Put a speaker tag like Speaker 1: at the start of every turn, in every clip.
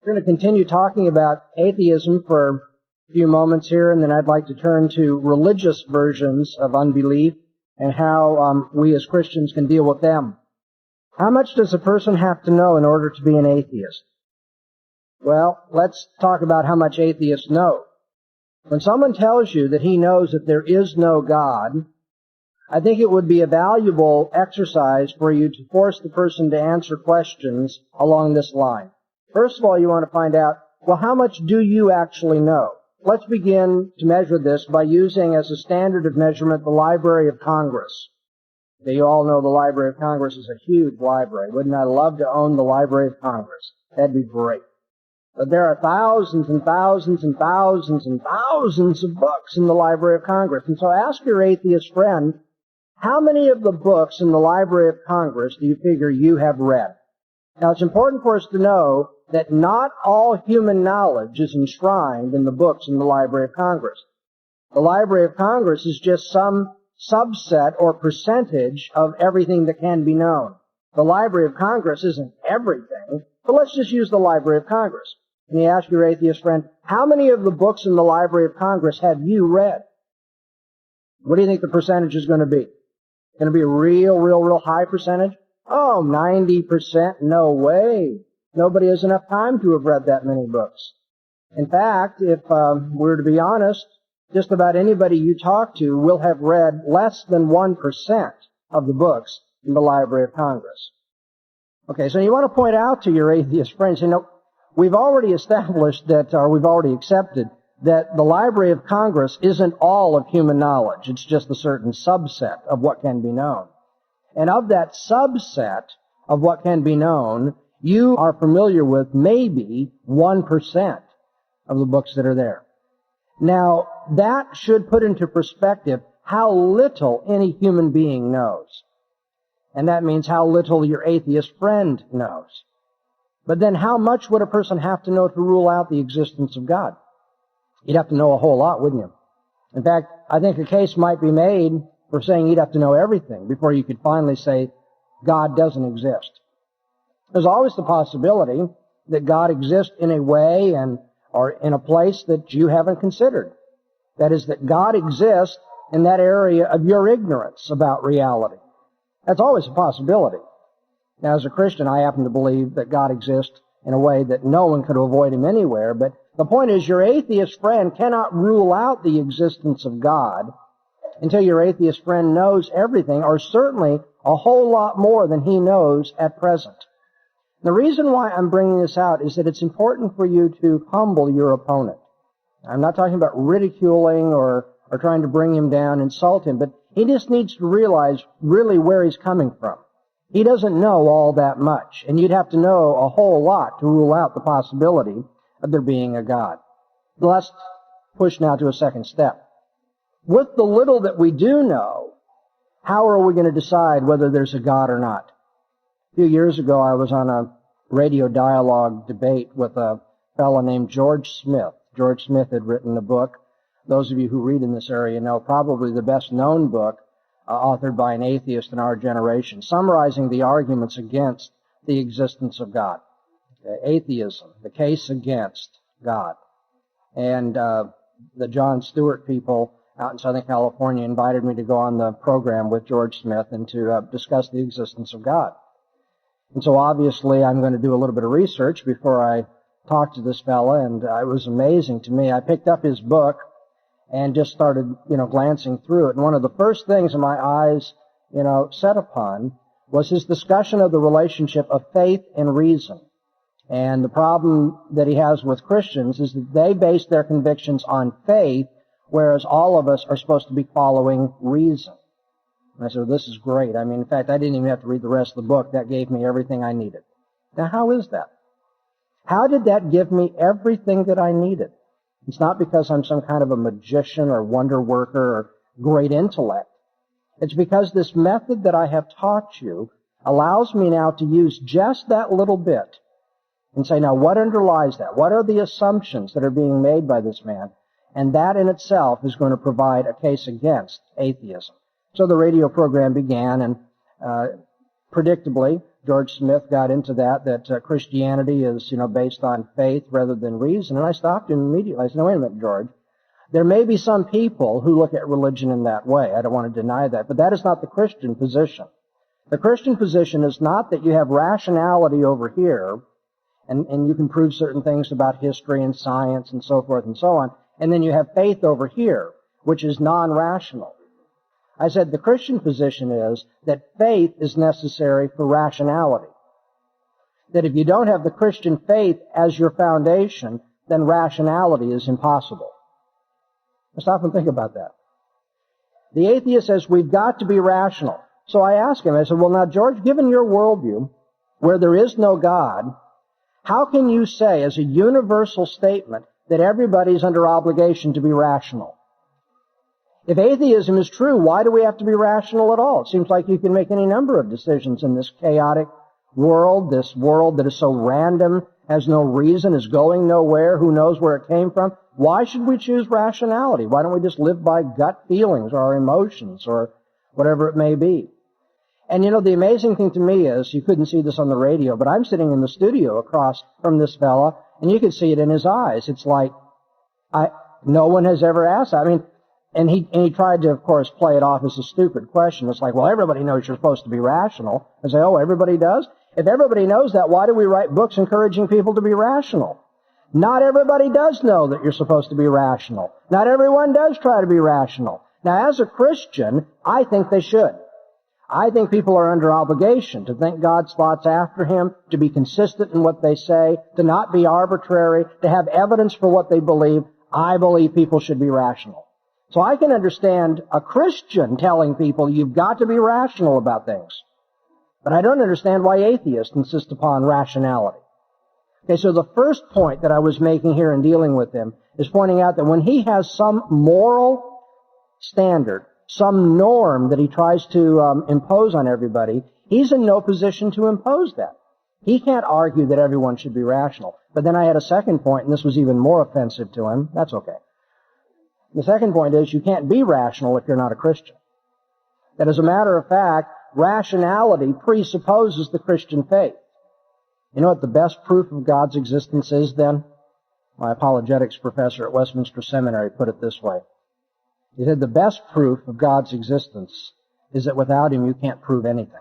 Speaker 1: We're going to continue talking about atheism for a few moments here, and then I'd like to turn to religious versions of unbelief and how we as Christians can deal with them. How much does a person have to know in order to be an atheist? Well, let's talk about how much atheists know. When someone tells you that he knows that there is no God, I think it would be a valuable exercise for you to force the person to answer questions along this line. First of all, you want to find out, well, how much do you actually know? Let's begin to measure this by using as a standard of measurement the Library of Congress. Now, you all know the Library of Congress is a huge library. Wouldn't I love to own the Library of Congress? That'd be great. But there are thousands and thousands and thousands and thousands of books in the Library of Congress. And so ask your atheist friend, how many of the books in the Library of Congress do you figure you have read? Now, it's important for us to know that not all human knowledge is enshrined in the books in the Library of Congress. The Library of Congress is just some subset or percentage of everything that can be known. The Library of Congress isn't everything, but let's just use the Library of Congress. And you ask your atheist friend, how many of the books in the Library of Congress have you read? What do you think the percentage is going to be? Going to be a real high percentage? Oh, 90%? No way. Nobody has enough time to have read that many books. In fact, if we're to be honest, just about anybody you talk to will have read less than 1% of the books in the Library of Congress. Okay, so you want to point out to your atheist friends, we've already established that, or we've already accepted, that the Library of Congress isn't all of human knowledge. It's just a certain subset of what can be known. And of that subset of what can be known, you are familiar with maybe 1% of the books that are there. Now, that should put into perspective how little any human being knows. And that means how little your atheist friend knows. But then how much would a person have to know to rule out the existence of God? You'd have to know a whole lot, wouldn't you? In fact, I think a case might be made for saying you'd have to know everything before you could finally say God doesn't exist. There's always the possibility that God exists in a way or in a place that you haven't considered. That is, that God exists in that area of your ignorance about reality. That's always a possibility. Now, as a Christian, I happen to believe that God exists in a way that no one could avoid Him anywhere, but the point is your atheist friend cannot rule out the existence of God until your atheist friend knows everything, or certainly a whole lot more than he knows at present. The reason why I'm bringing this out is that it's important for you to humble your opponent. I'm not talking about ridiculing or trying to bring him down, insult him, but he just needs to realize really where he's coming from. He doesn't know all that much, and you'd have to know a whole lot to rule out the possibility of there being a God. Let's push now to a second step. With the little that we do know, how are we going to decide whether there's a God or not? A few years ago, I was on a radio dialogue debate with a fellow named George Smith. George Smith had written a book. Those of you who read in this area know probably the best-known book authored by an atheist in our generation, summarizing the arguments against the existence of God. Atheism, the case against God. And the John Stewart people out in Southern California invited me to go on the program with George Smith and to discuss the existence of God. And so obviously I'm going to do a little bit of research before I talk to this fella, and it was amazing to me. I picked up his book and just started, glancing through it. And one of the first things that my eyes, set upon was his discussion of the relationship of faith and reason. And the problem that he has with Christians is that they base their convictions on faith, whereas all of us are supposed to be following reason. And I said, well, this is great. In fact, I didn't even have to read the rest of the book. That gave me everything I needed. Now, how is that? How did that give me everything that I needed? It's not because I'm some kind of a magician or wonder worker or great intellect. It's because this method that I have taught you allows me now to use just that little bit and say, now, what underlies that? What are the assumptions that are being made by this man? And that in itself is going to provide a case against atheism. So the radio program began, and predictably, George Smith got into that Christianity is, based on faith rather than reason. And I stopped him immediately. I said, no, wait a minute, George. There may be some people who look at religion in that way. I don't want to deny that. But that is not the Christian position. The Christian position is not that you have rationality over here, and you can prove certain things about history and science and so forth and so on, and then you have faith over here, which is non-rational. I said the Christian position is that faith is necessary for rationality. That if you don't have the Christian faith as your foundation, then rationality is impossible. Now stop and think about that. The atheist says we've got to be rational. So I asked him, I said, well, now, George, given your worldview, where there is no God, how can you say as a universal statement that everybody's under obligation to be rational? If atheism is true, why do we have to be rational at all? It seems like you can make any number of decisions in this chaotic world, this world that is so random, has no reason, is going nowhere, who knows where it came from. Why should we choose rationality? Why don't we just live by gut feelings or our emotions or whatever it may be? And the amazing thing to me is, you couldn't see this on the radio, but I'm sitting in the studio across from this fella, and you can see it in his eyes. It's like, no one has ever asked. And he tried to, of course, play it off as a stupid question. It's like, well, everybody knows you're supposed to be rational. I say, oh, everybody does? If everybody knows that, why do we write books encouraging people to be rational? Not everybody does know that you're supposed to be rational. Not everyone does try to be rational. Now, as a Christian, I think they should. I think people are under obligation to think God's thoughts after Him, to be consistent in what they say, to not be arbitrary, to have evidence for what they believe. I believe people should be rational. So I can understand a Christian telling people you've got to be rational about things. But I don't understand why atheists insist upon rationality. Okay, so the first point that I was making here in dealing with him is pointing out that when he has some moral standard, some norm that he tries to impose on everybody, he's in no position to impose that. He can't argue that everyone should be rational. But then I had a second point, and this was even more offensive to him. That's okay. The second point is you can't be rational if you're not a Christian. That as a matter of fact, rationality presupposes the Christian faith. You know what the best proof of God's existence is then? My apologetics professor at Westminster Seminary put it this way. He said the best proof of God's existence is that without Him you can't prove anything.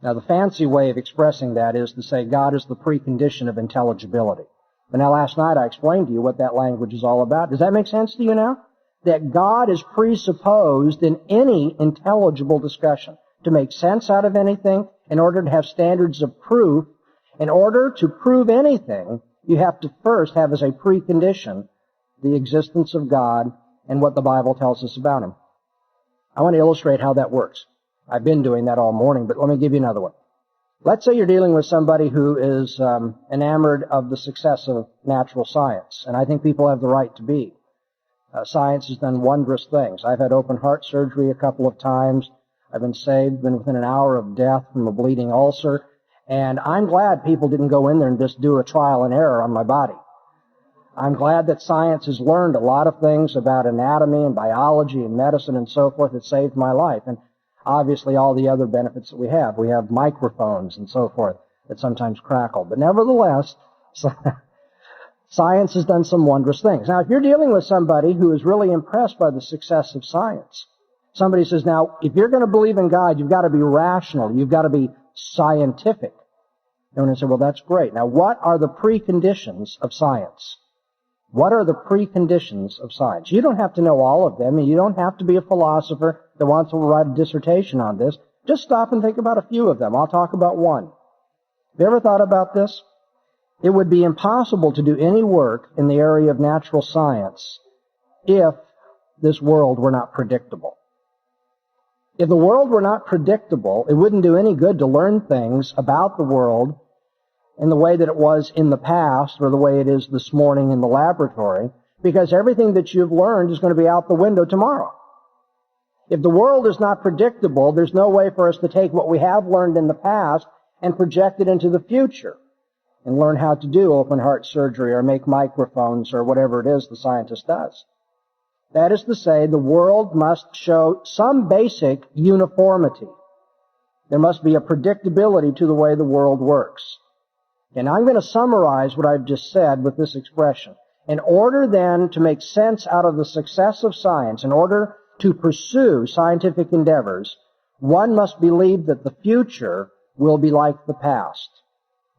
Speaker 1: Now the fancy way of expressing that is to say God is the precondition of intelligibility. But now last night I explained to you what that language is all about. Does that make sense to you now? That God is presupposed in any intelligible discussion. To make sense out of anything, in order to have standards of proof, in order to prove anything, you have to first have as a precondition the existence of God and what the Bible tells us about Him. I want to illustrate how that works. I've been doing that all morning, but let me give you another one. Let's say you're dealing with somebody who is enamored of the success of natural science, and I think people have the right to be. Science has done wondrous things. I've had open heart surgery a couple of times. I've been saved, been within an hour of death from a bleeding ulcer, and I'm glad people didn't go in there and just do a trial and error on my body. I'm glad that science has learned a lot of things about anatomy and biology and medicine and so forth that saved my life. And obviously all the other benefits that we have. We have microphones and so forth that sometimes crackle. But nevertheless, science has done some wondrous things. Now, if you're dealing with somebody who is really impressed by the success of science, somebody says, now, if you're going to believe in God, you've got to be rational. You've got to be scientific. And I say, well, that's great. Now, what are the preconditions of science? What are the preconditions of science? You don't have to know all of them, and you don't have to be a philosopher that wants to write a dissertation on this. Just stop and think about a few of them. I'll talk about one. Have you ever thought about this? It would be impossible to do any work in the area of natural science if this world were not predictable. If the world were not predictable, it wouldn't do any good to learn things about the world in the way that it was in the past or the way it is this morning in the laboratory, because everything that you've learned is going to be out the window tomorrow. If the world is not predictable, there's no way for us to take what we have learned in the past and project it into the future and learn how to do open heart surgery or make microphones or whatever it is the scientist does. That is to say, the world must show some basic uniformity. There must be a predictability to the way the world works. And I'm going to summarize what I've just said with this expression. In order then to make sense out of the success of science, in order to pursue scientific endeavors, one must believe that the future will be like the past.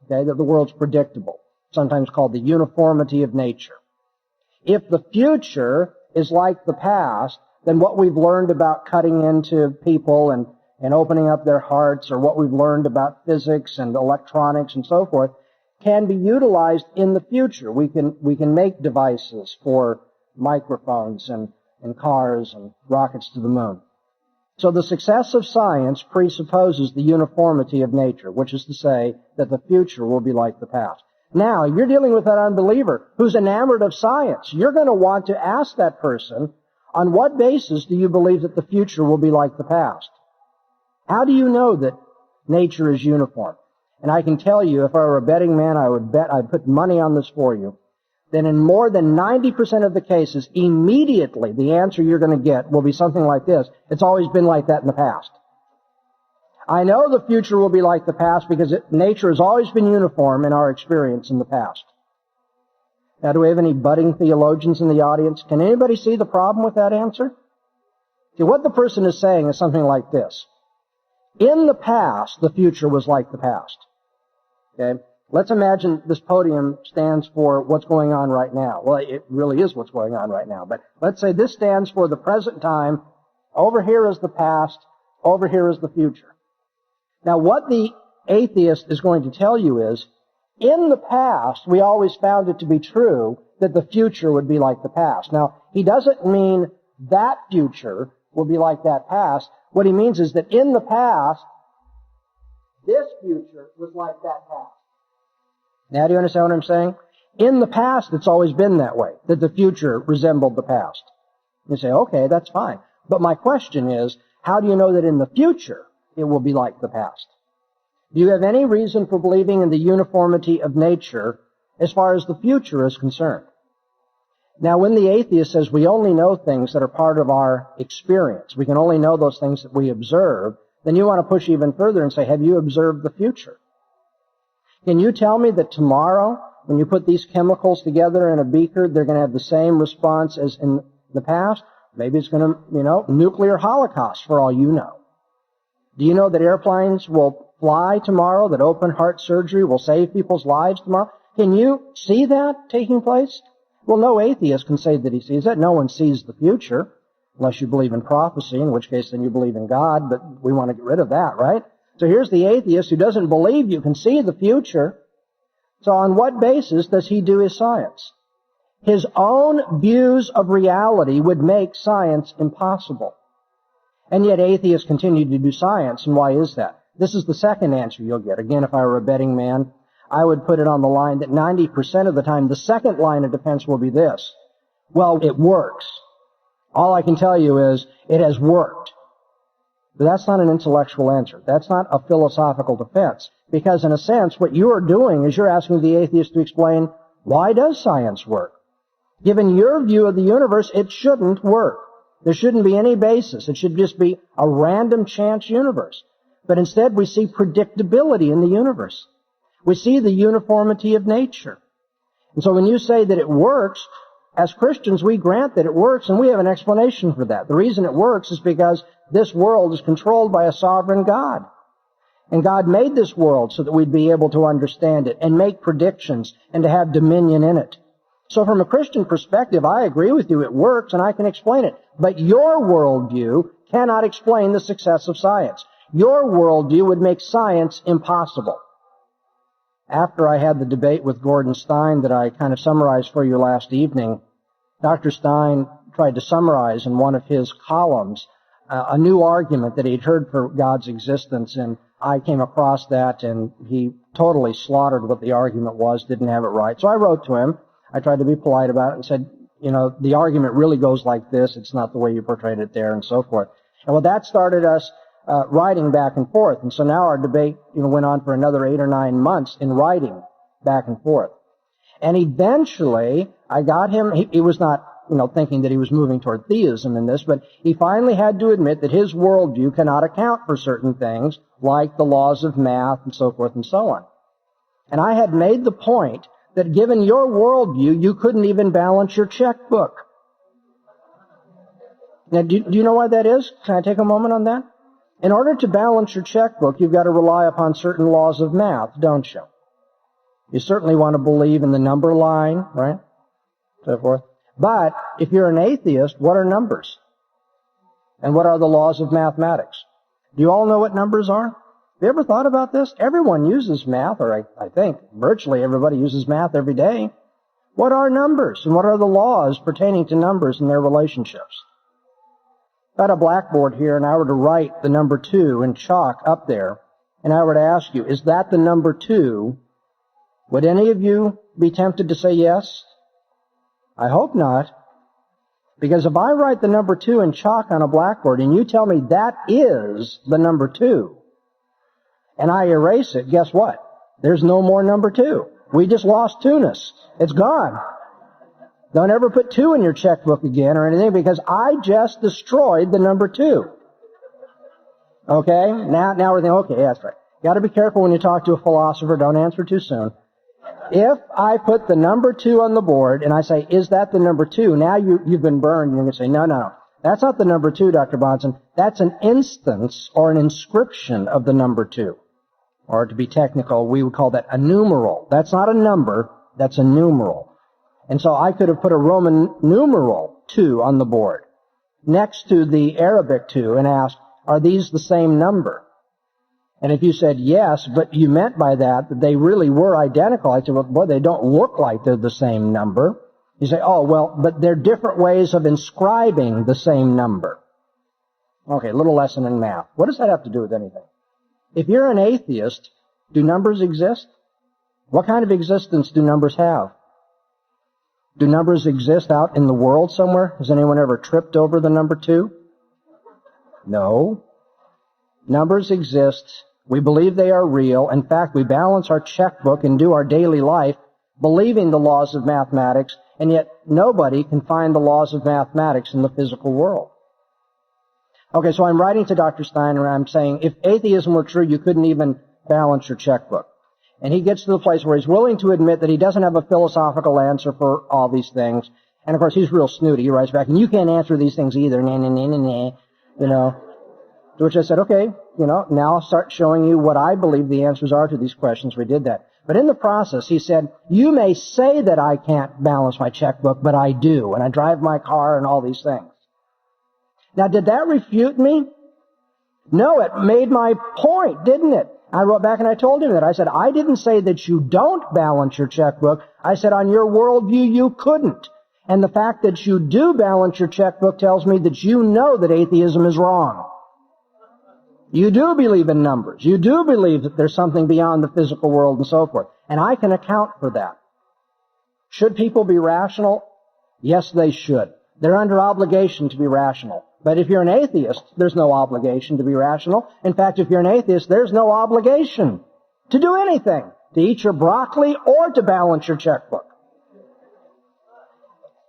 Speaker 1: Okay, that the world's predictable, sometimes called the uniformity of nature. If the future is like the past, then what we've learned about cutting into people and opening up their hearts, or what we've learned about physics and electronics and so forth, can be utilized in the future. We can make devices for microphones and cars and rockets to the moon. So the success of science presupposes the uniformity of nature, which is to say that the future will be like the past. Now, you're dealing with that unbeliever who's enamored of science. You're going to want to ask that person, on what basis do you believe that the future will be like the past? How do you know that nature is uniform? And I can tell you, if I were a betting man, I'd put money on this for you, then in more than 90% of the cases, immediately the answer you're going to get will be something like this: it's always been like that in the past. I know the future will be like the past because nature has always been uniform in our experience in the past. Now, do we have any budding theologians in the audience? Can anybody see the problem with that answer? See, what the person is saying is something like this: in the past, the future was like the past. Okay? Let's imagine this podium stands for what's going on right now. Well, it really is what's going on right now. But let's say this stands for the present time. Over here is the past. Over here is the future. Now, what the atheist is going to tell you is, in the past, we always found it to be true that the future would be like the past. Now, he doesn't mean that future will be like that past. What he means is that in the past, this future was like that past. Now, do you understand what I'm saying? In the past, it's always been that way, that the future resembled the past. You say, okay, that's fine. But my question is, how do you know that in the future it will be like the past? Do you have any reason for believing in the uniformity of nature as far as the future is concerned? Now, when the atheist says we only know things that are part of our experience, we can only know those things that we observe, then you want to push even further and say, have you observed the future? Can you tell me that tomorrow, when you put these chemicals together in a beaker, they're going to have the same response as in the past? Maybe it's going to, nuclear holocaust for all you know. Do you know that airplanes will fly tomorrow, that open heart surgery will save people's lives tomorrow? Can you see that taking place? Well, no atheist can say that he sees that. No one sees the future, unless you believe in prophecy, in which case then you believe in God, but we want to get rid of that, right? So here's the atheist who doesn't believe you can see the future. So on what basis does he do his science? His own views of reality would make science impossible. And yet atheists continue to do science, and why is that? This is the second answer you'll get. Again, if I were a betting man, I would put it on the line that 90% of the time, the second line of defense will be this: well, it works. All I can tell you is, it has worked. But that's not an intellectual answer. That's not a philosophical defense. Because in a sense, what you are doing is you're asking the atheist to explain, why does science work? Given your view of the universe, it shouldn't work. There shouldn't be any basis. It should just be a random chance universe. But instead, we see predictability in the universe. We see the uniformity of nature. And so when you say that it works, as Christians, we grant that it works, and we have an explanation for that. The reason it works is because this world is controlled by a sovereign God. And God made this world so that we'd be able to understand it and make predictions and to have dominion in it. So from a Christian perspective, I agree with you. It works, and I can explain it. But your worldview cannot explain the success of science. Your worldview would make science impossible. After I had the debate with Gordon Stein that I kind of summarized for you last evening, Dr. Stein tried to summarize in one of his columns a new argument that he'd heard for God's existence, and I came across that, and he totally slaughtered what the argument was, didn't have it right. So I wrote to him. I tried to be polite about it and said, the argument really goes like this. It's not the way you portrayed it there, and so forth. And well, that started us writing back and forth. And so now our debate went on for another 8 or 9 months in writing back and forth. And eventually, I got him, he was not thinking that he was moving toward theism in this, but he finally had to admit that his worldview cannot account for certain things, like the laws of math and so forth and so on. And I had made the point that given your worldview, you couldn't even balance your checkbook. Now, do you know why that is? Can I take a moment on that? In order to balance your checkbook, you've got to rely upon certain laws of math, don't you? You certainly want to believe in the number line, right? So forth. But if you're an atheist, what are numbers? And what are the laws of mathematics? Do you all know what numbers are? Have you ever thought about this? Everyone uses math, or I think virtually everybody uses math every day. What are numbers? And what are the laws pertaining to numbers and their relationships? I've got a blackboard here, and I were to write the number 2 in chalk up there, and I were to ask you, is that the number 2? Would any of you be tempted to say yes? I hope not. Because if I write the number 2 in chalk on a blackboard, and you tell me that is the number 2, and I erase it, guess what? There's no more number 2. We just lost 2-ness. It's gone. Don't ever put 2 in your checkbook again or anything, because I just destroyed the number 2. Okay? Now we're thinking, okay, that's right. You got to be careful when you talk to a philosopher. Don't answer too soon. If I put the number 2 on the board and I say, is that the number 2? Now you've been burned. You're going to say, no. That's not the number 2, Dr. Bonson. That's an instance or an inscription of the number 2. Or to be technical, we would call that a numeral. That's not a number. That's a numeral. And so I could have put a Roman numeral 2 on the board next to the Arabic 2 and asked, are these the same number? And if you said yes, but you meant by that they really were identical, I said, well, boy, they don't look like they're the same number. You say, oh, well, but they're different ways of inscribing the same number. Okay, a little lesson in math. What does that have to do with anything? If you're an atheist, do numbers exist? What kind of existence do numbers have? Do numbers exist out in the world somewhere? Has anyone ever tripped over the number 2? No. Numbers exist. We believe they are real. In fact, we balance our checkbook and do our daily life believing the laws of mathematics, and yet nobody can find the laws of mathematics in the physical world. Okay, so I'm writing to Dr. Stein and I'm saying, if atheism were true, you couldn't even balance your checkbook. And he gets to the place where he's willing to admit that he doesn't have a philosophical answer for all these things. And of course, he's real snooty. He writes back, and you can't answer these things either, To which I said, okay, now I'll start showing you what I believe the answers are to these questions. We did that. But in the process, he said, you may say that I can't balance my checkbook, but I do. And I drive my car and all these things. Now, did that refute me? No, it made my point, didn't it? I wrote back and I told him that. I said, I didn't say that you don't balance your checkbook. I said, on your worldview, you couldn't. And the fact that you do balance your checkbook tells me that you know that atheism is wrong. You do believe in numbers. You do believe that there's something beyond the physical world and so forth. And I can account for that. Should people be rational? Yes, they should. They're under obligation to be rational. But if you're an atheist, there's no obligation to be rational. In fact, if you're an atheist, there's no obligation to do anything, to eat your broccoli or to balance your checkbook.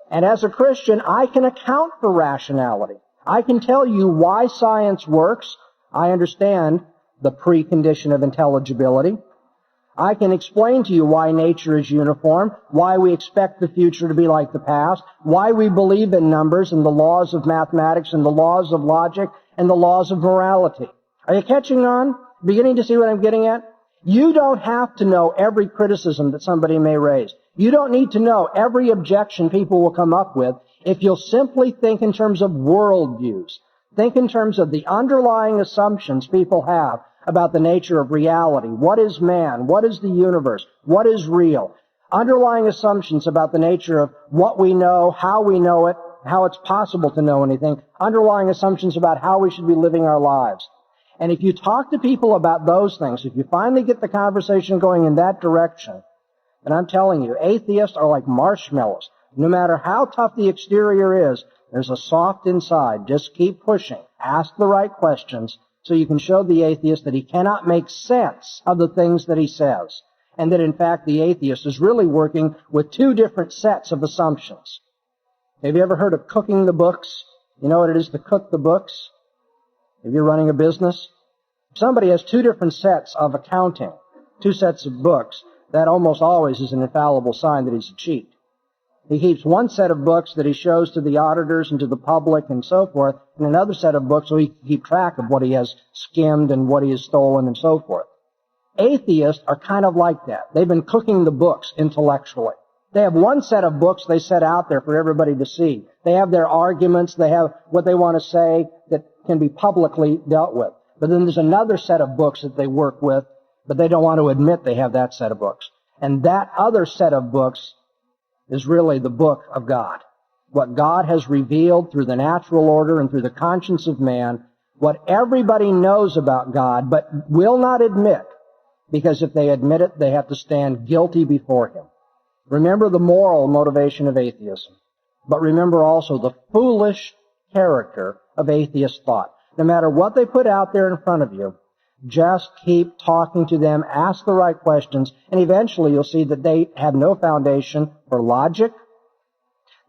Speaker 1: And as a Christian, I can account for rationality. I can tell you why science works. I understand the precondition of intelligibility. I can explain to you why nature is uniform, why we expect the future to be like the past, why we believe in numbers and the laws of mathematics and the laws of logic and the laws of morality. Are you catching on? Beginning to see what I'm getting at? You don't have to know every criticism that somebody may raise. You don't need to know every objection people will come up with if you'll simply think in terms of worldviews. Think in terms of the underlying assumptions people have about the nature of reality. What is man? What is the universe? What is real? Underlying assumptions about the nature of what we know, how we know it, how it's possible to know anything. Underlying assumptions about how we should be living our lives. And if you talk to people about those things, if you finally get the conversation going in that direction, then I'm telling you, atheists are like marshmallows. No matter how tough the exterior is, there's a soft inside. Just keep pushing. Ask the right questions so you can show the atheist that he cannot make sense of the things that he says. And that, in fact, the atheist is really working with two different sets of assumptions. Have you ever heard of cooking the books? You know what it is to cook the books? If you're running a business, if somebody has two different sets of accounting, two sets of books, that almost always is an infallible sign that he's a cheat. He keeps one set of books that he shows to the auditors and to the public and so forth, and another set of books so he can keep track of what he has skimmed and what he has stolen and so forth. Atheists are kind of like that. They've been cooking the books intellectually. They have one set of books they set out there for everybody to see. They have their arguments, they have what they want to say that can be publicly dealt with. But then there's another set of books that they work with, but they don't want to admit they have that set of books. And that other set of books is really the book of God. What God has revealed through the natural order and through the conscience of man, what everybody knows about God, but will not admit, because if they admit it, they have to stand guilty before Him. Remember the moral motivation of atheism, but remember also the foolish character of atheist thought. No matter what they put out there in front of you, just keep talking to them, ask the right questions, and eventually you'll see that they have no foundation for logic,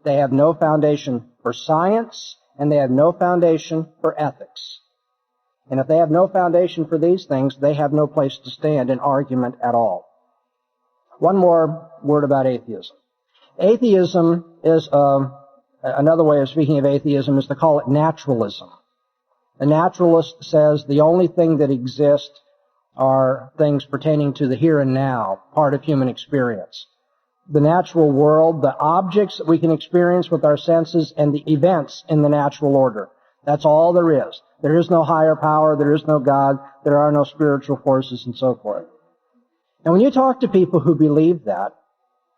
Speaker 1: they have no foundation for science, and they have no foundation for ethics. And if they have no foundation for these things, they have no place to stand in argument at all. One more word about atheism. Atheism is, another way of speaking of atheism is to call it naturalism. The naturalist says the only thing that exists are things pertaining to the here and now, part of human experience. The natural world, the objects that we can experience with our senses, and the events in the natural order. That's all there is. There is no higher power, there is no God, there are no spiritual forces, and so forth. And when you talk to people who believe that,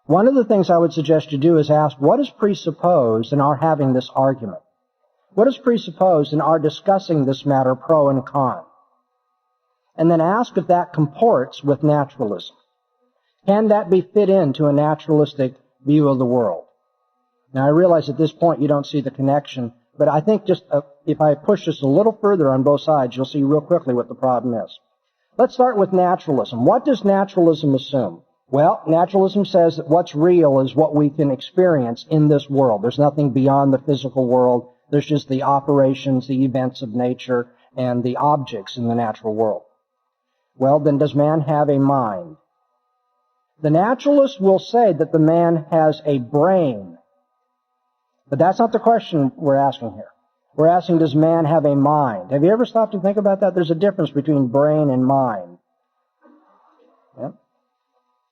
Speaker 1: one of the things I would suggest you do is ask, what is presupposed in our having this argument? What is presupposed in our discussing this matter, pro and con? And then ask if that comports with naturalism. Can that be fit into a naturalistic view of the world? Now, I realize at this point you don't see the connection, but I think just if I push this a little further on both sides, you'll see real quickly what the problem is. Let's start with naturalism. What does naturalism assume? Well, naturalism says that what's real is what we can experience in this world. There's nothing beyond the physical world. There's just the operations, the events of nature, and the objects in the natural world. Well, then does man have a mind? The naturalist will say that the man has a brain. But that's not the question we're asking here. We're asking, does man have a mind? Have you ever stopped to think about that? There's a difference between brain and mind. Yeah?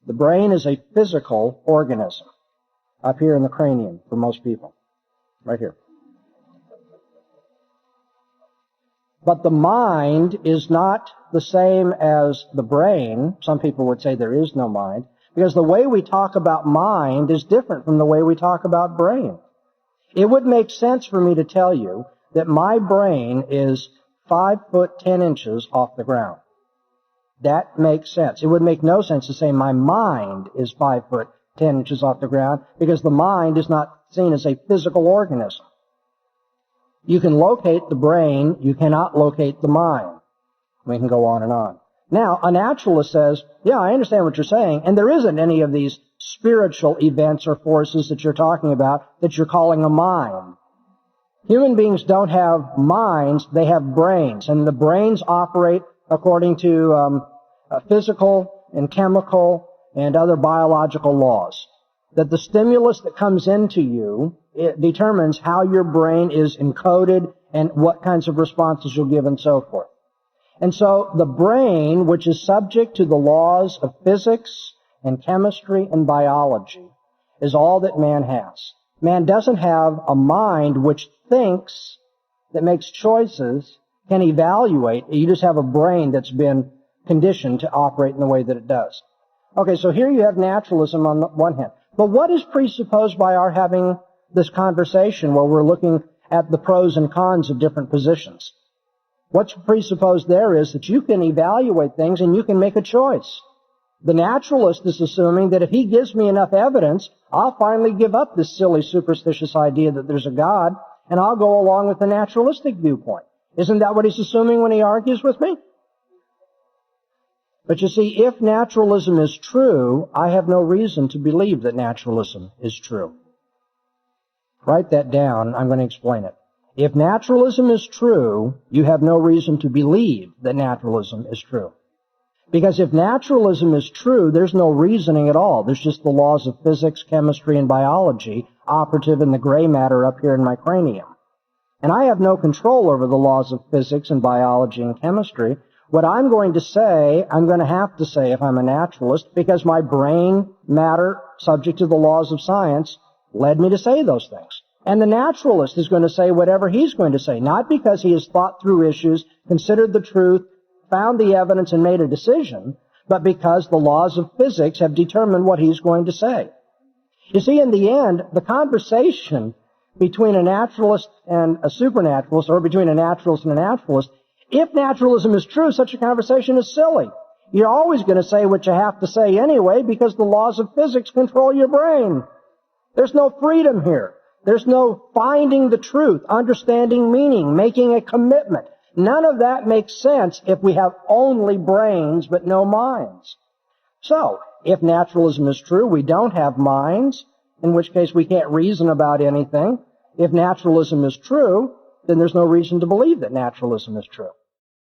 Speaker 1: The brain is a physical organism up here in the cranium for most people. Right here. But the mind is not the same as the brain. Some people would say there is no mind, because the way we talk about mind is different from the way we talk about brain. It would make sense for me to tell you that my brain is 5 foot 10 inches off the ground. That makes sense. It would make no sense to say my mind is 5 foot 10 inches off the ground, because the mind is not seen as a physical organism. You can locate the brain, you cannot locate the mind. We can go on and on. Now, a naturalist says, yeah, I understand what you're saying, and there isn't any of these spiritual events or forces that you're talking about that you're calling a mind. Human beings don't have minds, they have brains, and the brains operate according to physical and chemical and other biological laws. That the stimulus that comes into you, it determines how your brain is encoded and what kinds of responses you'll give and so forth. And so the brain, which is subject to the laws of physics and chemistry and biology, is all that man has. Man doesn't have a mind which thinks, that makes choices, can evaluate. You just have a brain that's been conditioned to operate in the way that it does. Okay, so here you have naturalism on the one hand. But what is presupposed by our having this conversation where we're looking at the pros and cons of different positions? What's presupposed there is that you can evaluate things and you can make a choice. The naturalist is assuming that if he gives me enough evidence, I'll finally give up this silly superstitious idea that there's a God, and I'll go along with the naturalistic viewpoint. Isn't that what he's assuming when he argues with me? But you see, if naturalism is true, I have no reason to believe that naturalism is true. Write that down. I'm going to explain it. If naturalism is true, you have no reason to believe that naturalism is true. Because if naturalism is true, there's no reasoning at all. There's just the laws of physics, chemistry, and biology operative in the gray matter up here in my cranium. And I have no control over the laws of physics and biology and chemistry. What I'm going to say, I'm going to have to say if I'm a naturalist, because my brain matter, subject to the laws of science, led me to say those things. And the naturalist is going to say whatever he's going to say, not because he has thought through issues, considered the truth, found the evidence, and made a decision, but because the laws of physics have determined what he's going to say. You see, in the end, the conversation between a naturalist and a supernaturalist, or between a naturalist and a naturalist, if naturalism is true, such a conversation is silly. You're always going to say what you have to say anyway, because the laws of physics control your brain. There's no freedom here. There's no finding the truth, understanding meaning, making a commitment. None of that makes sense if we have only brains but no minds. So, if naturalism is true, we don't have minds, in which case we can't reason about anything. If naturalism is true, then there's no reason to believe that naturalism is true.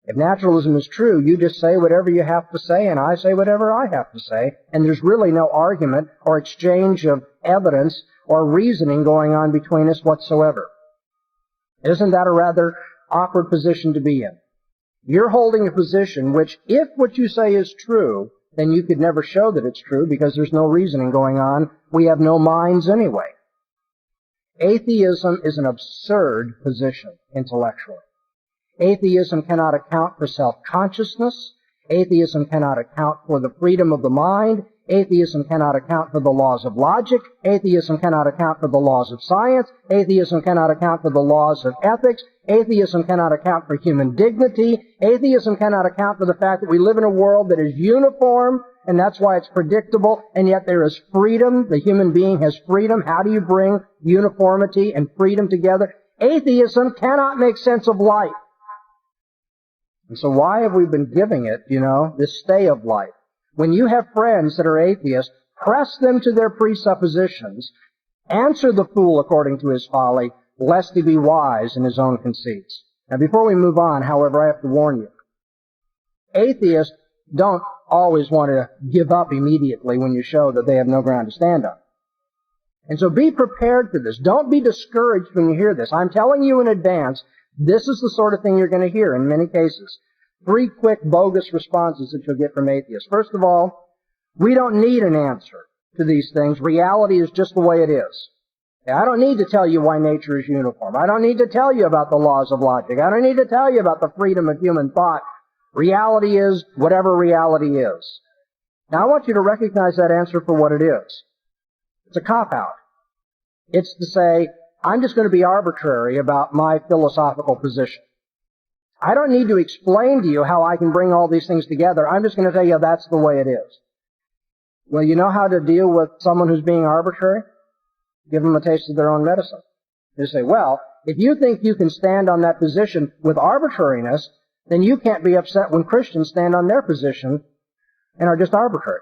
Speaker 1: If naturalism is true, you just say whatever you have to say, and I say whatever I have to say, and there's really no argument or exchange of evidence or reasoning going on between us whatsoever. Isn't that a rather awkward position to be in? You're holding a position which, if what you say is true, then you could never show that it's true because there's no reasoning going on. We have no minds anyway. Atheism is an absurd position intellectually. Atheism cannot account for self-consciousness. Atheism cannot account for the freedom of the mind. Atheism cannot account for the laws of logic. Atheism cannot account for the laws of science. Atheism cannot account for the laws of ethics. Atheism cannot account for human dignity. Atheism cannot account for the fact that we live in a world that is uniform, and that's why it's predictable, and yet there is freedom. The human being has freedom. How do you bring uniformity and freedom together? Atheism cannot make sense of life. And so why have we been giving it, this stay of life? When you have friends that are atheists, press them to their presuppositions. Answer the fool according to his folly, lest he be wise in his own conceits. Now, before we move on, however, I have to warn you. Atheists don't always want to give up immediately when you show that they have no ground to stand on. And so be prepared for this. Don't be discouraged when you hear this. I'm telling you in advance, this is the sort of thing you're going to hear in many cases. 3 quick bogus responses that you'll get from atheists. First of all, we don't need an answer to these things. Reality is just the way it is. I don't need to tell you why nature is uniform. I don't need to tell you about the laws of logic. I don't need to tell you about the freedom of human thought. Reality is whatever reality is. Now I want you to recognize that answer for what it is. It's a cop-out. It's to say, I'm just going to be arbitrary about my philosophical position. I don't need to explain to you how I can bring all these things together. I'm just going to tell you that's the way it is. Well, you know how to deal with someone who's being arbitrary? Give them a taste of their own medicine. You say, well, if you think you can stand on that position with arbitrariness, then you can't be upset when Christians stand on their position and are just arbitrary.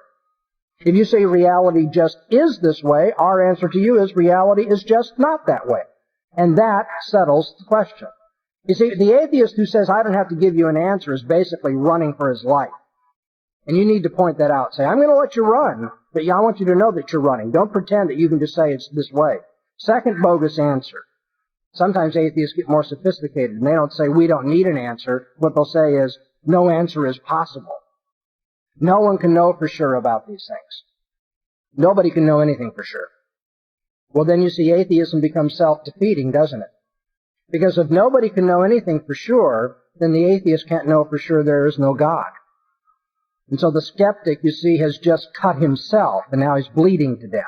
Speaker 1: If you say reality just is this way, our answer to you is reality is just not that way. And that settles the question. You see, the atheist who says, I don't have to give you an answer, is basically running for his life. And you need to point that out. Say, I'm going to let you run, but I want you to know that you're running. Don't pretend that you can just say it's this way. Second bogus answer. Sometimes atheists get more sophisticated, and they don't say, we don't need an answer. What they'll say is, no answer is possible. No one can know for sure about these things. Nobody can know anything for sure. Well, then you see atheism becomes self-defeating, doesn't it? Because if nobody can know anything for sure, then the atheist can't know for sure there is no God. And so the skeptic, you see, has just cut himself, and now he's bleeding to death.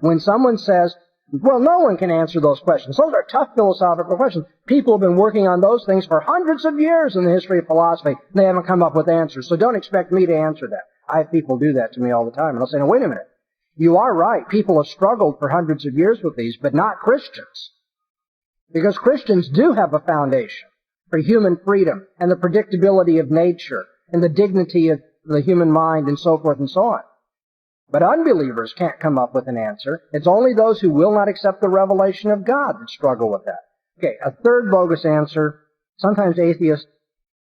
Speaker 1: When someone says, well, no one can answer those questions. Those are tough philosophical questions. People have been working on those things for hundreds of years in the history of philosophy. They haven't come up with answers. So don't expect me to answer that. I have people do that to me all the time. And I'll say, no, wait a minute. You are right. People have struggled for hundreds of years with these, but not Christians. Because Christians do have a foundation for human freedom and the predictability of nature and the dignity of the human mind and so forth and so on. But unbelievers can't come up with an answer. It's only those who will not accept the revelation of God that struggle with that. Okay, a third bogus answer. Sometimes atheists,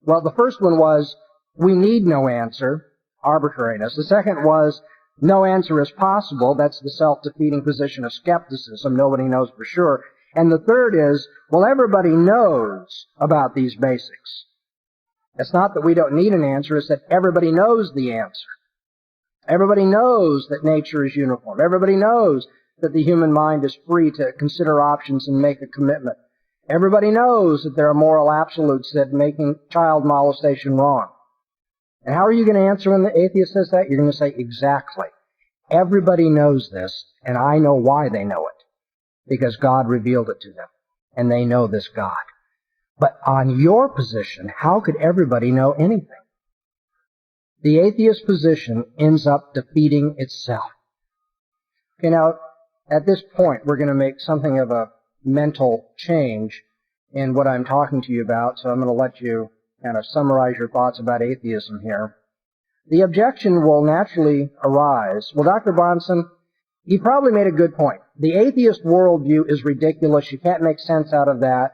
Speaker 1: well, the first one was, we need no answer, arbitrariness. The second was, no answer is possible. That's the self-defeating position of skepticism. Nobody knows for sure. And the third is, well, everybody knows about these basics. It's not that we don't need an answer, it's that everybody knows the answer. Everybody knows that nature is uniform. Everybody knows that the human mind is free to consider options and make a commitment. Everybody knows that there are moral absolutes that making child molestation wrong. And how are you going to answer when the atheist says that? You're going to say, exactly. Everybody knows this, and I know why they know it. Because God revealed it to them, and they know this God. But on your position, how could everybody know anything? The atheist position ends up defeating itself. Okay, now, at this point, we're going to make something of a mental change in what I'm talking to you about, so I'm going to let you kind of summarize your thoughts about atheism here. The objection will naturally arise. Well, Dr. Bronson, he probably made a good point. The atheist worldview is ridiculous. You can't make sense out of that.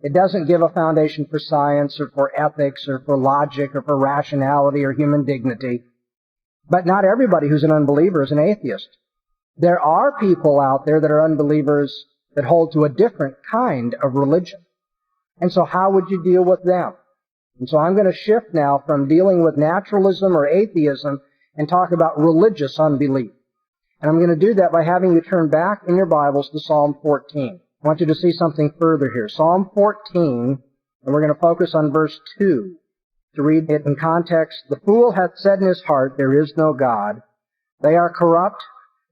Speaker 1: It doesn't give a foundation for science or for ethics or for logic or for rationality or human dignity. But not everybody who's an unbeliever is an atheist. There are people out there that are unbelievers that hold to a different kind of religion. And so how would you deal with them? And so I'm going to shift now from dealing with naturalism or atheism and talk about religious unbelief. And I'm going to do that by having you turn back in your Bibles to Psalm 14. I want you to see something further here. Psalm 14, and we're going to focus on verse 2 to read it in context. The fool hath said in his heart, there is no God. They are corrupt.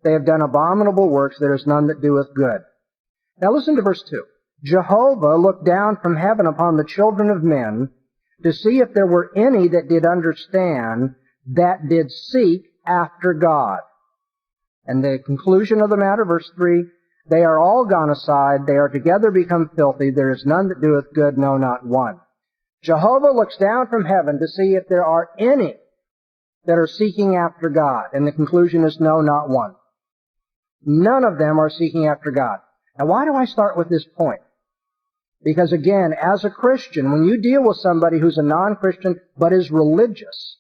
Speaker 1: They have done abominable works. There is none that doeth good. Now listen to verse 2. Jehovah looked down from heaven upon the children of men to see if there were any that did understand, that did seek after God. And the conclusion of the matter, verse 3, they are all gone aside, they are together become filthy, there is none that doeth good, no, not one. Jehovah looks down from heaven to see if there are any that are seeking after God. And the conclusion is no, not one. None of them are seeking after God. Now why do I start with this point? Because again, as a Christian, when you deal with somebody who's a non-Christian but is religious,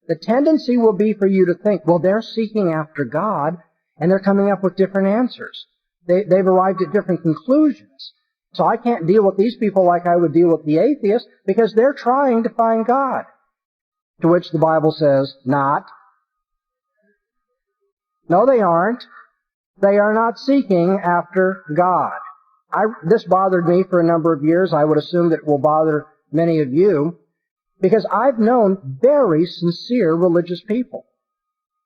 Speaker 1: the tendency will be for you to think, well, they're seeking after God and they're coming up with different answers. They've arrived at different conclusions. So I can't deal with these people like I would deal with the atheist because they're trying to find God. To which the Bible says, not. No, they aren't. They are not seeking after God. This bothered me for a number of years. I would assume that it will bother many of you, because I've known very sincere religious people.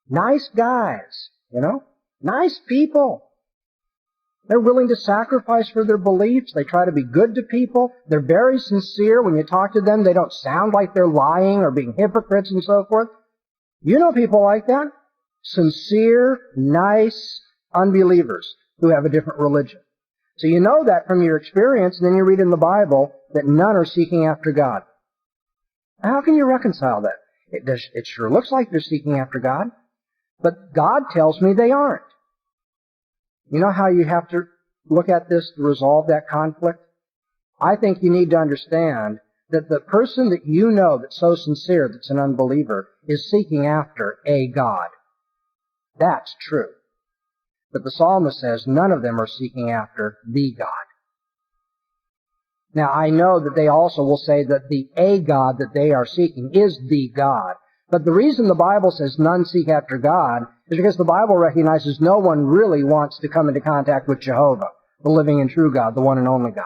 Speaker 1: Nice guys, nice people. They're willing to sacrifice for their beliefs. They try to be good to people. They're very sincere. When you talk to them, they don't sound like they're lying or being hypocrites and so forth. You know people like that. Sincere, nice unbelievers who have a different religion. So you know that from your experience, and then you read in the Bible that none are seeking after God. How can you reconcile that? It sure looks like they're seeking after God, but God tells me they aren't. You know how you have to look at this to resolve that conflict? I think you need to understand that the person that you know that's so sincere that's an unbeliever is seeking after a God. That's true. But the psalmist says none of them are seeking after the God. Now, I know that they also will say that the a God that they are seeking is the God. But the reason the Bible says none seek after God is because the Bible recognizes no one really wants to come into contact with Jehovah, the living and true God, the one and only God.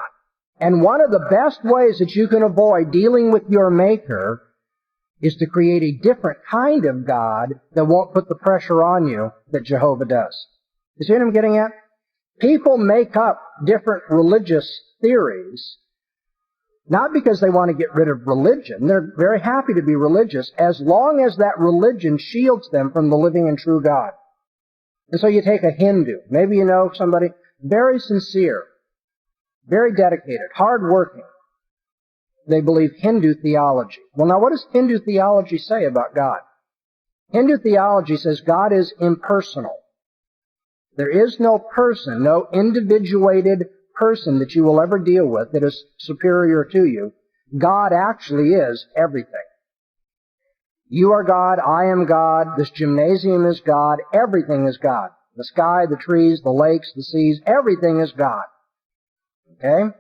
Speaker 1: And one of the best ways that you can avoid dealing with your Maker is to create a different kind of God that won't put the pressure on you that Jehovah does. You see what I'm getting at? People make up different religious theories, not because they want to get rid of religion. They're very happy to be religious as long as that religion shields them from the living and true God. And so you take a Hindu. Maybe you know somebody very sincere, very dedicated, hardworking. They believe Hindu theology. Well, now what does Hindu theology say about God? Hindu theology says God is impersonal. There is no person, no individuated person that you will ever deal with that is superior to you. God actually is everything. You are God, I am God, this gymnasium is God, everything is God. The sky, the trees, the lakes, the seas, everything is God. Okay?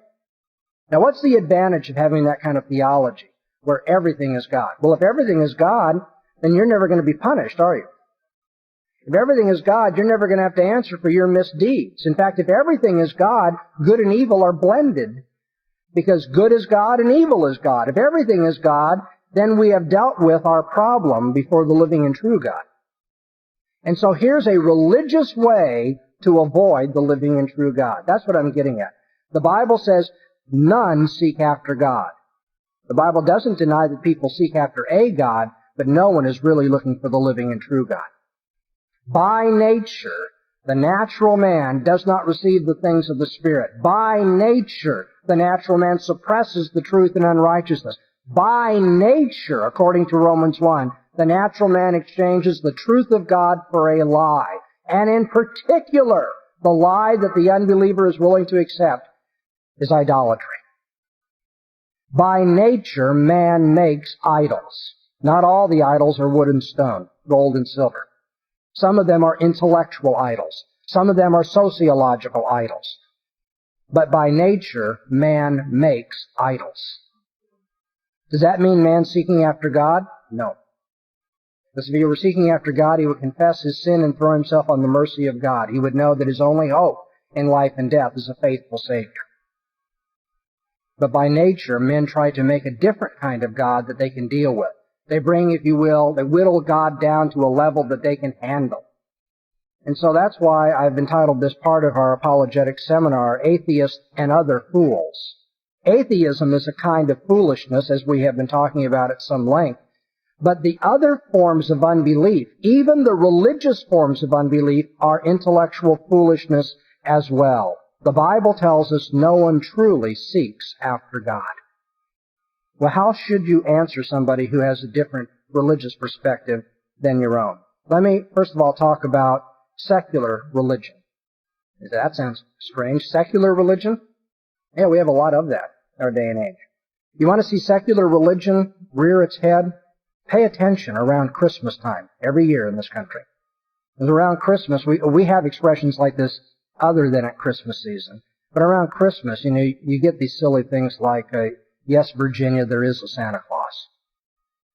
Speaker 1: Now what's the advantage of having that kind of theology, where everything is God? Well, if everything is God, then you're never going to be punished, are you? If everything is God, you're never going to have to answer for your misdeeds. In fact, if everything is God, good and evil are blended, because good is God and evil is God. If everything is God, then we have dealt with our problem before the living and true God. And so here's a religious way to avoid the living and true God. That's what I'm getting at. The Bible says none seek after God. The Bible doesn't deny that people seek after a God, but no one is really looking for the living and true God. By nature, the natural man does not receive the things of the Spirit. By nature, the natural man suppresses the truth in unrighteousness. By nature, according to Romans 1, the natural man exchanges the truth of God for a lie. And in particular, the lie that the unbeliever is willing to accept is idolatry. By nature, man makes idols. Not all the idols are wood and stone, gold and silver. Some of them are intellectual idols. Some of them are sociological idols. But by nature, man makes idols. Does that mean man seeking after God? No. Because if he were seeking after God, he would confess his sin and throw himself on the mercy of God. He would know that his only hope in life and death is a faithful Savior. But by nature, men try to make a different kind of God that they can deal with. They bring, if you will, they whittle God down to a level that they can handle. And so that's why I've entitled this part of our apologetic seminar, Atheists and Other Fools. Atheism is a kind of foolishness, as we have been talking about at some length. But the other forms of unbelief, even the religious forms of unbelief, are intellectual foolishness as well. The Bible tells us no one truly seeks after God. Well, how should you answer somebody who has a different religious perspective than your own? Let me, first of all, talk about secular religion. That sounds strange. Secular religion? Yeah, we have a lot of that in our day and age. You want to see secular religion rear its head? Pay attention around Christmas time, every year in this country. Because around Christmas, we have expressions like this other than at Christmas season. But around Christmas, you get these silly things like, yes, Virginia, there is a Santa Claus.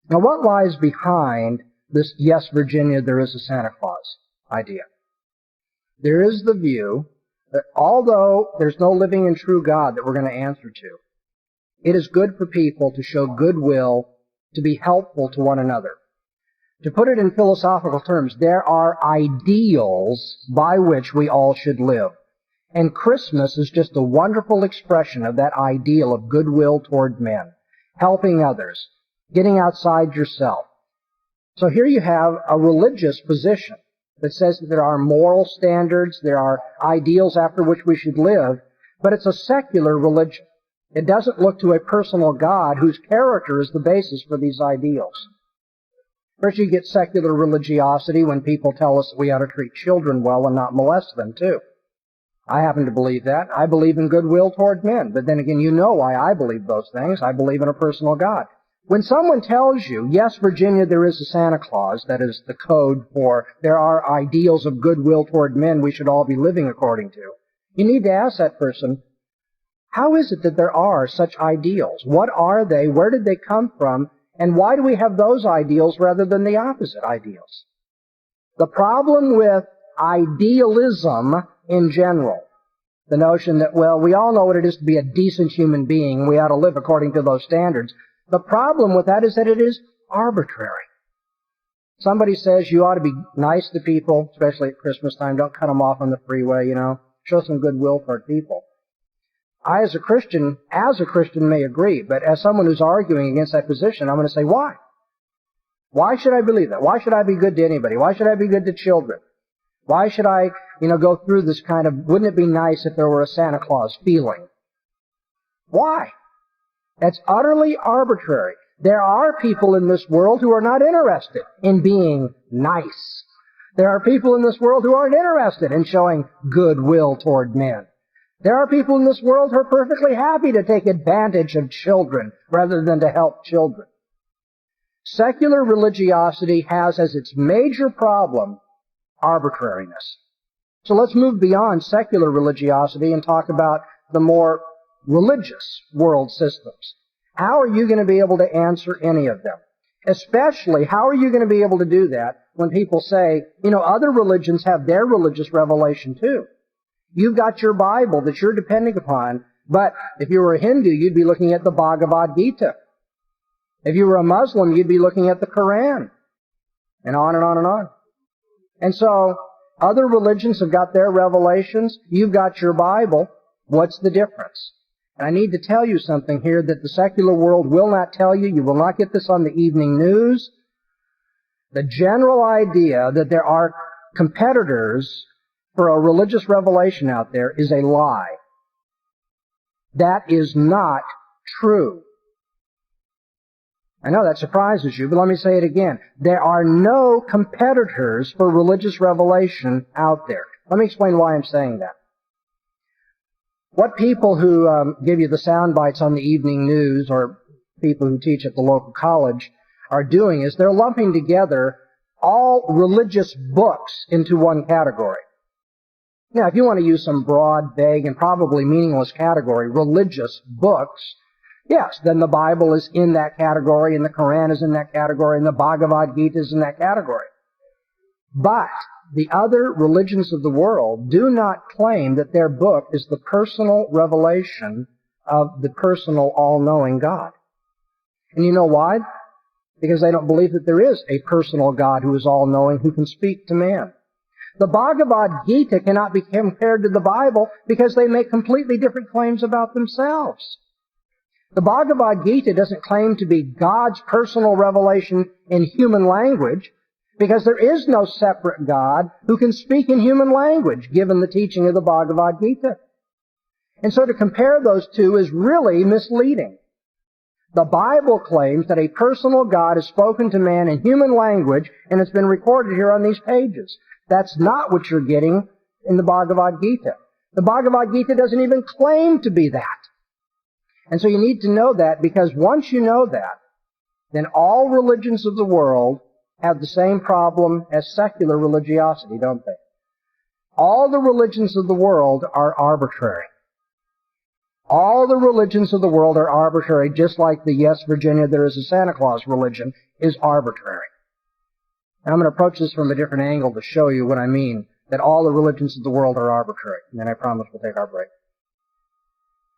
Speaker 1: Now, what lies behind this, yes, Virginia, there is a Santa Claus idea? There is the view that although there's no living and true God that we're going to answer to, it is good for people to show goodwill, to be helpful to one another. To put it in philosophical terms, there are ideals by which we all should live. And Christmas is just a wonderful expression of that ideal of goodwill toward men, helping others, getting outside yourself. So here you have a religious position that says that there are moral standards, there are ideals after which we should live, but it's a secular religion. It doesn't look to a personal God whose character is the basis for these ideals. First, you get secular religiosity when people tell us that we ought to treat children well and not molest them, too. I happen to believe that. I believe in goodwill toward men. But then again, you know why I believe those things. I believe in a personal God. When someone tells you, yes, Virginia, there is a Santa Claus, that is the code for there are ideals of goodwill toward men we should all be living according to, you need to ask that person, how is it that there are such ideals? What are they? Where did they come from? And why do we have those ideals rather than the opposite ideals? The problem with idealism in general, the notion that, well, we all know what it is to be a decent human being, we ought to live according to those standards. The problem with that is that it is arbitrary. Somebody says you ought to be nice to people, especially at Christmas time. Don't cut them off on the freeway, Show some goodwill toward people. I, as a Christian may agree, but as someone who's arguing against that position, I'm going to say, why? Why should I believe that? Why should I be good to anybody? Why should I be good to children? Why should I, go through this kind of, wouldn't it be nice if there were a Santa Claus feeling? Why? That's utterly arbitrary. There are people in this world who are not interested in being nice. There are people in this world who aren't interested in showing goodwill toward men. There are people in this world who are perfectly happy to take advantage of children rather than to help children. Secular religiosity has as its major problem arbitrariness. So let's move beyond secular religiosity and talk about the more religious world systems. How are you going to be able to answer any of them? Especially, how are you going to be able to do that when people say, other religions have their religious revelation too. You've got your Bible that you're depending upon, but if you were a Hindu, you'd be looking at the Bhagavad Gita. If you were a Muslim, you'd be looking at the Quran. And on and on and on. And so, other religions have got their revelations. You've got your Bible. What's the difference? And I need to tell you something here that the secular world will not tell you. You will not get this on the evening news. The general idea that there are competitors for a religious revelation out there is a lie. That is not true. I know that surprises you, but let me say it again. There are no competitors for religious revelation out there. Let me explain why I'm saying that. What people who give you the sound bites on the evening news, or people who teach at the local college, are doing is they're lumping together all religious books into one category. Now, if you want to use some broad, vague, and probably meaningless category, religious books, yes, then the Bible is in that category, and the Quran is in that category, and the Bhagavad Gita is in that category. But the other religions of the world do not claim that their book is the personal revelation of the personal, all-knowing God. And you know why? Because they don't believe that there is a personal God who is all-knowing, who can speak to man. The Bhagavad Gita cannot be compared to the Bible because they make completely different claims about themselves. The Bhagavad Gita doesn't claim to be God's personal revelation in human language because there is no separate God who can speak in human language given the teaching of the Bhagavad Gita. And so to compare those two is really misleading. The Bible claims that a personal God has spoken to man in human language, and it's been recorded here on these pages. That's not what you're getting in the Bhagavad Gita. The Bhagavad Gita doesn't even claim to be that. And so you need to know that, because once you know that, then all religions of the world have the same problem as secular religiosity, don't they? All the religions of the world are arbitrary. All the religions of the world are arbitrary, just like the Yes, Virginia, there is a Santa Claus religion is arbitrary. And I'm going to approach this from a different angle to show you what I mean, that all the religions of the world are arbitrary. And then I promise we'll take our break.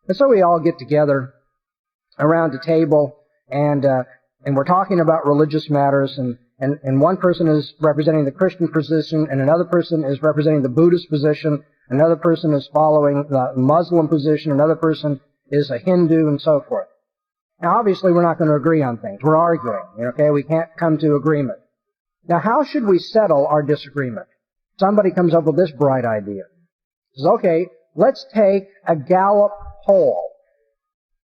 Speaker 1: And so we all get together around a table, and we're talking about religious matters, and one person is representing the Christian position, and another person is representing the Buddhist position, another person is following the Muslim position, another person is a Hindu, and so forth. Now, obviously, we're not going to agree on things. We're arguing, okay? We can't come to agreement. Now, how should we settle our disagreement? Somebody comes up with this bright idea. Says, okay, let's take a Gallup poll.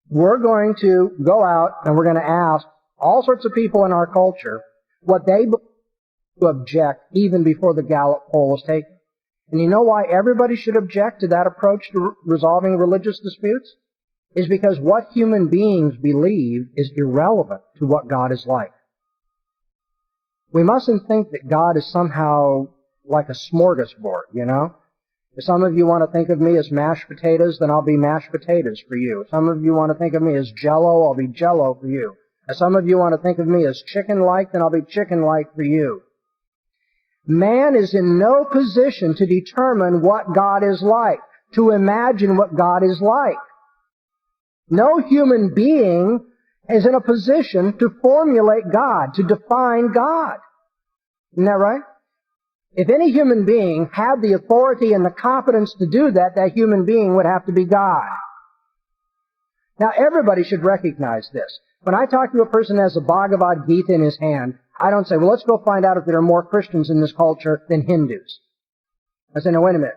Speaker 1: We're going to go out and we're going to ask all sorts of people in our culture what they object even before the Gallup poll is taken. And you know why everybody should object to that approach to resolving religious disputes? Is because what human beings believe is irrelevant to what God is like. We mustn't think that God is somehow like a smorgasbord, If some of you want to think of me as mashed potatoes, then I'll be mashed potatoes for you. If some of you want to think of me as Jell-O, I'll be Jell-O for you. If some of you want to think of me as chicken-like, then I'll be chicken-like for you. Man is in no position to determine what God is like, to imagine what God is like. No human being is in a position to formulate God, to define God. Isn't that right? If any human being had the authority and the competence to do that, that human being would have to be God. Now, everybody should recognize this. When I talk to a person who has a Bhagavad Gita in his hand, I don't say, well, let's go find out if there are more Christians in this culture than Hindus. I say, no, wait a minute.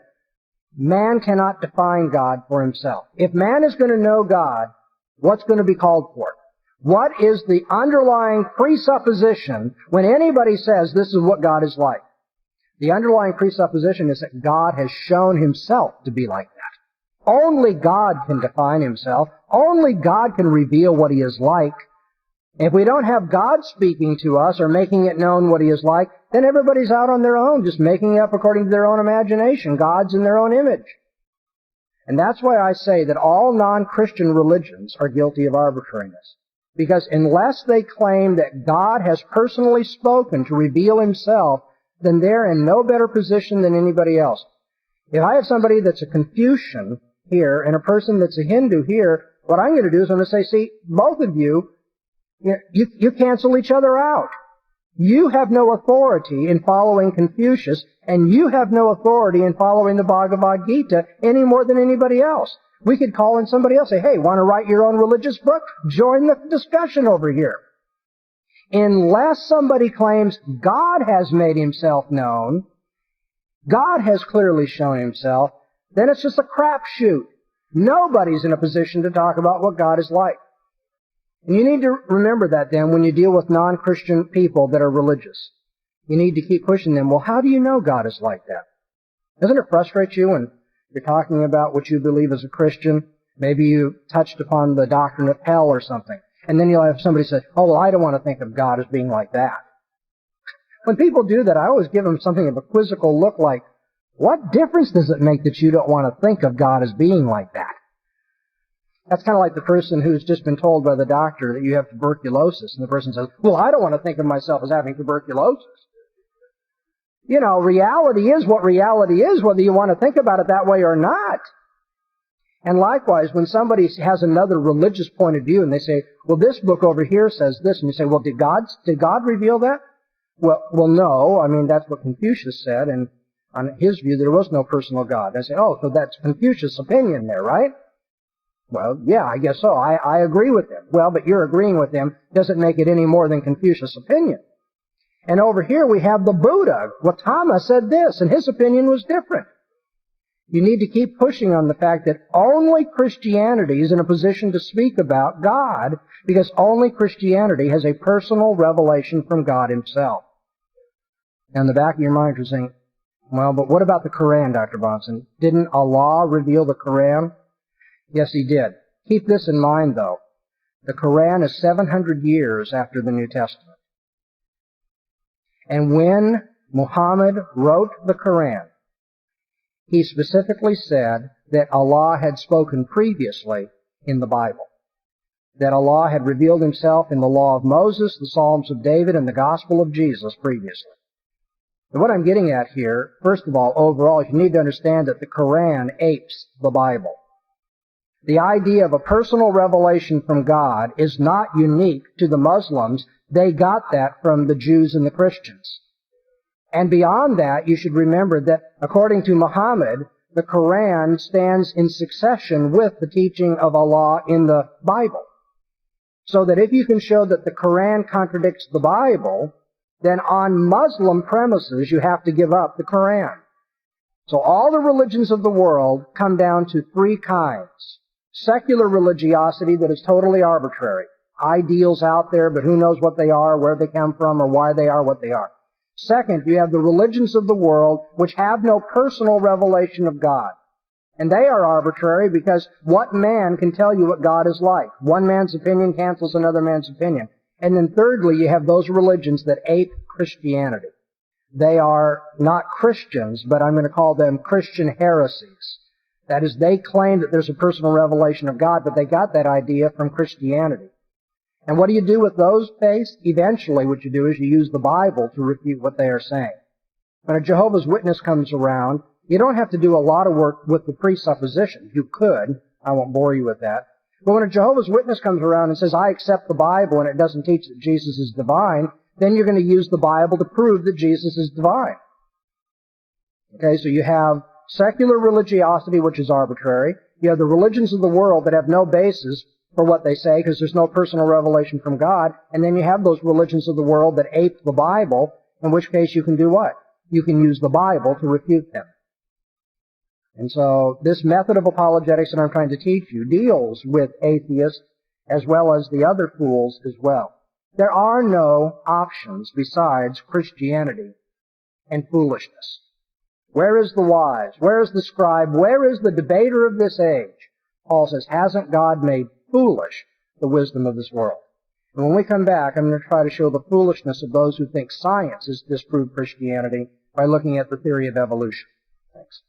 Speaker 1: Man cannot define God for himself. If man is going to know God, what's going to be called for? What is the underlying presupposition when anybody says this is what God is like? The underlying presupposition is that God has shown himself to be like that. Only God can define himself. Only God can reveal what he is like. If we don't have God speaking to us or making it known what he is like, then everybody's out on their own, just making it up according to their own imagination. God's in their own image. And that's why I say that all non-Christian religions are guilty of arbitrariness. Because unless they claim that God has personally spoken to reveal himself, then they're in no better position than anybody else. If I have somebody that's a Confucian here and a person that's a Hindu here, what I'm going to do is I'm going to say, see, both of you cancel each other out. You have no authority in following Confucius, and you have no authority in following the Bhagavad Gita any more than anybody else. We could call in somebody else and say, hey, want to write your own religious book? Join the discussion over here. Unless somebody claims God has made himself known, God has clearly shown himself, then it's just a crapshoot. Nobody's in a position to talk about what God is like. And you need to remember that then when you deal with non-Christian people that are religious. You need to keep pushing them. Well, how do you know God is like that? Doesn't it frustrate you when you're talking about what you believe as a Christian? Maybe you touched upon the doctrine of hell or something. And then you'll have somebody say, oh, well, I don't want to think of God as being like that. When people do that, I always give them something of a quizzical look like, what difference does it make that you don't want to think of God as being like that? That's kind of like the person who's just been told by the doctor that you have tuberculosis. And the person says, well, I don't want to think of myself as having tuberculosis. You know, reality is what reality is, whether you want to think about it that way or not. And likewise, when somebody has another religious point of view and they say, well, this book over here says this, and you say, well, did God reveal that? Well, no. I mean, that's what Confucius said, and on his view, there was no personal God. I say, oh, so that's Confucius' opinion there, right? Well, yeah, I guess so. I agree with him. Well, but you're agreeing with him doesn't make it any more than Confucius' opinion. And over here we have the Buddha. Gautama said this, and his opinion was different. You need to keep pushing on the fact that only Christianity is in a position to speak about God, because only Christianity has a personal revelation from God himself. Now in the back of your mind you're saying, well, but what about the Quran, Dr. Bonson? Didn't Allah reveal the Quran? Yes, he did. Keep this in mind, though. The Quran is 700 years after the New Testament. And when Muhammad wrote the Quran, he specifically said that Allah had spoken previously in the Bible. That Allah had revealed himself in the Law of Moses, the Psalms of David, and the Gospel of Jesus previously. And what I'm getting at here, first of all, overall, you need to understand that the Quran apes the Bible. The idea of a personal revelation from God is not unique to the Muslims. They got that from the Jews and the Christians. And beyond that, you should remember that according to Muhammad, the Quran stands in succession with the teaching of Allah in the Bible. So that if you can show that the Quran contradicts the Bible, then on Muslim premises you have to give up the Quran. So all the religions of the world come down to three kinds. Secular religiosity that is totally arbitrary. Ideals out there, but who knows what they are, where they come from, or why they are what they are. Second, you have the religions of the world which have no personal revelation of God. And they are arbitrary because what man can tell you what God is like? One man's opinion cancels another man's opinion. And then thirdly, you have those religions that ape Christianity. They are not Christians, but I'm going to call them Christian heresies. That is, they claim that there's a personal revelation of God, but they got that idea from Christianity. And what do you do with those faiths? Eventually what you do is you use the Bible to refute what they are saying. When a Jehovah's Witness comes around, you don't have to do a lot of work with the presuppositions. You could. I won't bore you with that. But when a Jehovah's Witness comes around and says, I accept the Bible and it doesn't teach that Jesus is divine, then you're going to use the Bible to prove that Jesus is divine. Okay, so you have secular religiosity, which is arbitrary. You have the religions of the world that have no basis for what they say because there's no personal revelation from God. And then you have those religions of the world that ape the Bible, in which case you can do what? You can use the Bible to refute them. And so this method of apologetics that I'm trying to teach you deals with atheists as well as the other fools as well. There are no options besides Christianity and foolishness. Where is the wise? Where is the scribe? Where is the debater of this age? Paul says, hasn't God made foolish the wisdom of this world? And when we come back, I'm going to try to show the foolishness of those who think science has disproved Christianity by looking at the theory of evolution. Thanks.